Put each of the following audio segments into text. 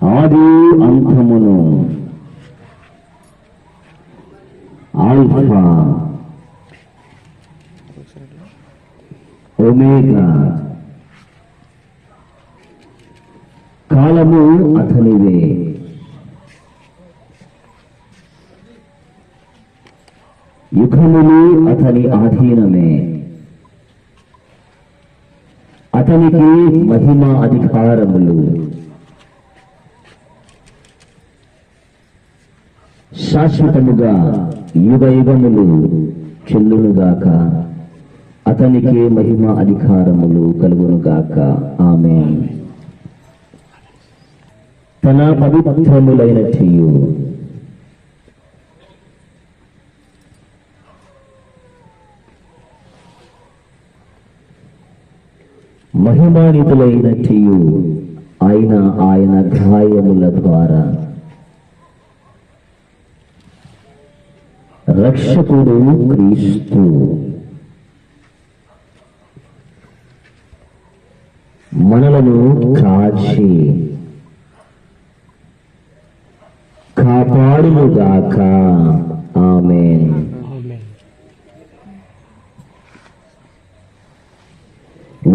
ఆది అంతమును, alpha omega, కాలము అతనివే, యుగములు అతని ఆధీనమే, అతనికి మహిమ అధికారములు శాశ్వతముగా యుగ యుగములు చెల్లునుగాక. అతనికి మహిమ అధికారములు కలుగునుగాక. ఆమేన్. తన పవిత్రములైన చెయ్యు మహిమానితులైన చెయ్యు ఆయన గాయముల ద్వారా రక్షకుడు క్రీస్తు మనలను కాచి కాపాడునుగాక. ఆమేన్.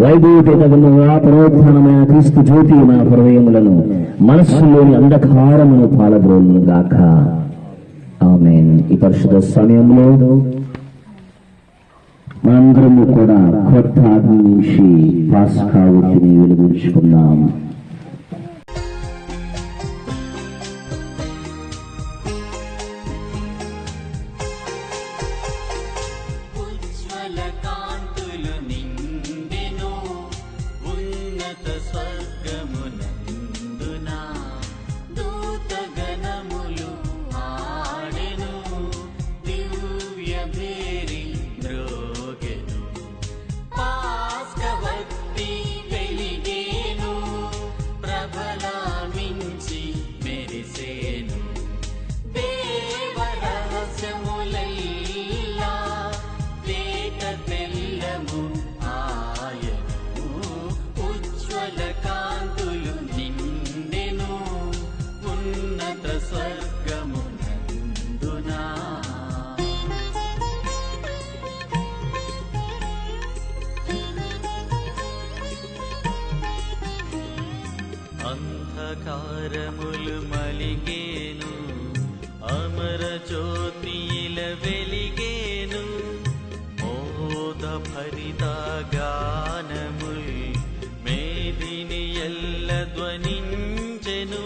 వైభవపేతగా పునరుత్థానమైన క్రీస్తు జ్యోతి మన హృదయములను, మనస్సులోని అంధకారమును పాలద్రోలునుగాక. ఆమేన్. ఈ పరిశుద్ధ సమయంలో మనందరము కూడా కొత్త అగ్ని నుంచి పాస్కా ఒత్తిని వెలిగించుకున్నాం. అంధకారములు మలిగేను, అమర జ్యోతిల వెలిగేను, మోద భరిత గానముల్ మేదిని ఎల్ల ధ్వనించెను.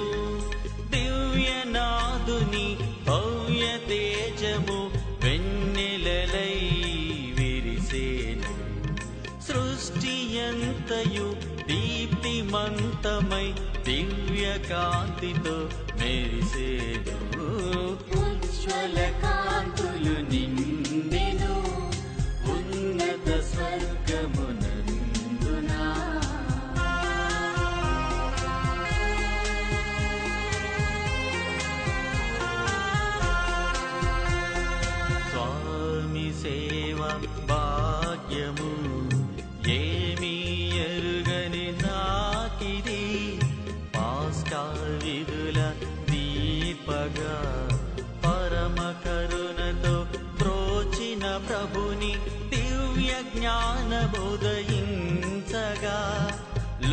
దివ్యనాదుని భవ్య తేజము వెన్నెలలై విరిసేను. సృష్టియంతయు దీప్తిమంతమై దివ్య కాంతితో మెరిసేను. ఉజ్వల కాంతులు నిండెను ఉన్నత స్వర్గమునందునా. స్వామి సేవ భాగ్యము ఏమీ ఎరుగని నాకిది. పాస్కా విధుల దీపగా పరమ కరుణతో ప్రోచిన ప్రభుని దివ్య జ్ఞాన బోధయించగా,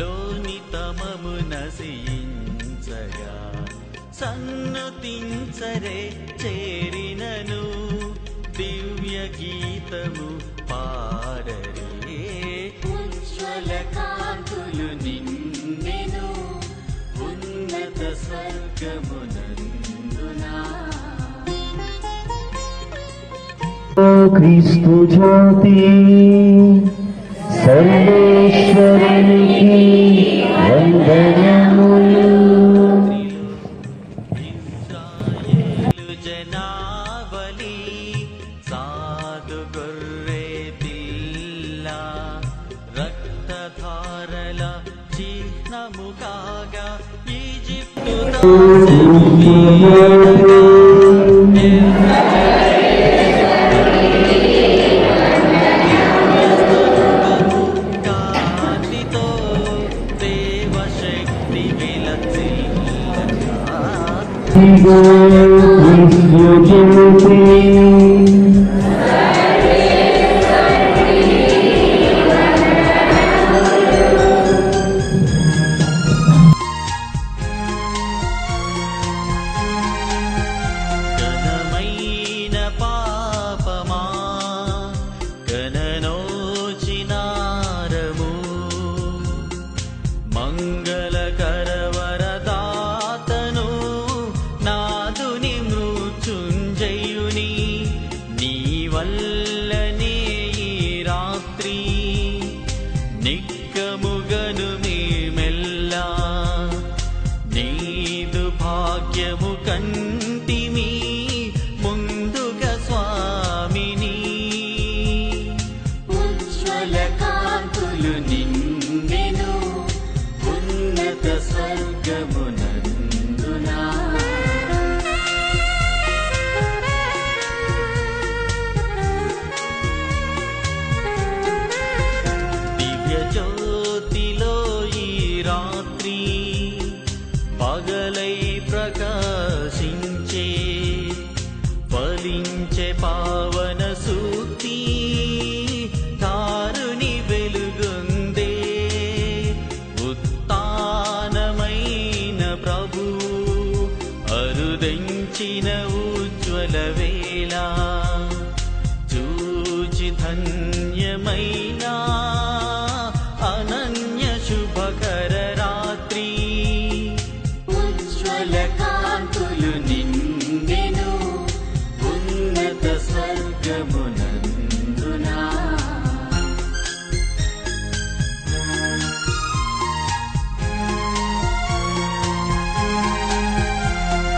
లోని తమము నశించగా, సన్నుతించరే చేరినను దివ్య గీతము పాడరే. ఉజ్వల కాంతులు నిండెను ఉన్నత స్వర్గమునందునా. క్రీస్తు జ్యోతి సర్వేశ్వరునికి వందనములు. ఇశ్రాయేలు జనావళి సాధు గొర్రె పిల్ల, రక్తధారల చిహ్నము కాగా ఈజిప్టు దాసెను వీడగా. కాంతితో దేవశక్తి విలసిల్ల, ఇదిగో క్రీస్తు జ్యోతి ఘనమైన పాపమా ఘననోచినారము మంగళకర వరదాతను నాదుని మృత్యుంజయుని నీ వల్లనే ఈ రాత్రి నిక్కముగను మేమెల్లా నీదు భాగ్యము కంటిమి ముందుగా స్వామిని ఉజ్వల కాంతులు నిండెను ఉన్నత స్వర్గమునందునా దివ్య జ్యోతిలో ఈ రాత్రి పగలై ప్రకాశించే ఫలించే పావన సూక్తి తారుని వెలుగొందే ఉత్తానమైన ప్రభు అరుదెంచిన ఉజ్వల వేళ చూచి ధన్యమైన అనన్య శుభకర రాత్రి ఉజ్వల కాంతులు నిండెను ఉన్నత స్వర్గమునందునా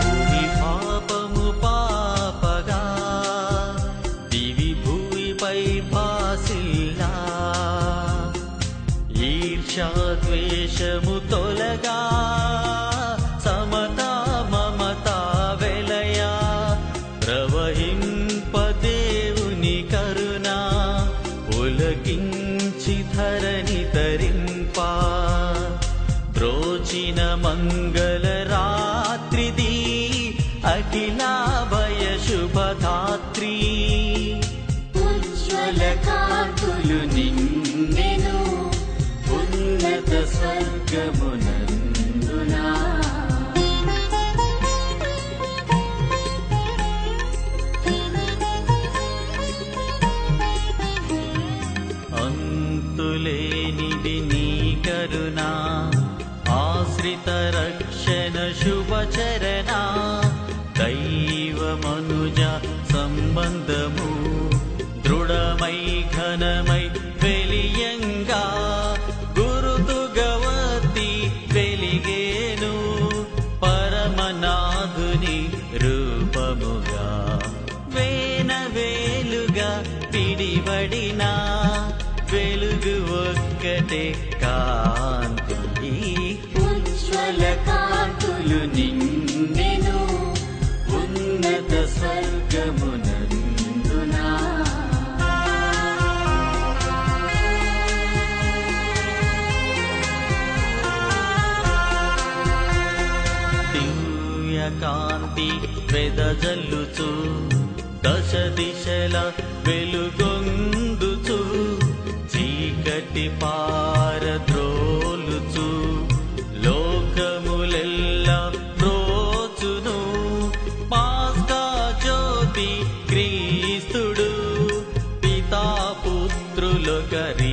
భూమి పాపము పాపగా దివి భూమిపై భాసిల్లా ఈర్ష్యా ద్వేషము తొలగా సమతా మమతా వెలయా ప్రవహింపదేవుని కరుణ ఉలకించి ధరణి తరింపా ద్రోచిన మంగళ రాత్రిది అఖిలాభయ శుభధాత్రి ఉజ్వల కాంతులు నిండెను ఉన్నత స్వర్గమునందునా అంతులేనిది నీ కరుణ ఆశ్రిత రక్షణ శుభచరణ దైవ మనుజ సంబంధము దృఢమై ఘనమై వెలియంగా గురుతుగవతి వెలిగేను పరమనాథుని రూపముగా వేలుగా పిడిబడిన వెలుగు ఒక్కటే కాంతి ఉజ్వల కాంతులు నిండెను ఉన్నత స్వర్గమునందునా దివ్య కాంతి వెదజల్లుచు దశ దిశల వెలుగొందుచు చీకటి పారద్రోలుచు లోకములెల్లా రోచును పాస్కా జ్యోతి క్రీస్తుడు పితాపుత్రుల గరి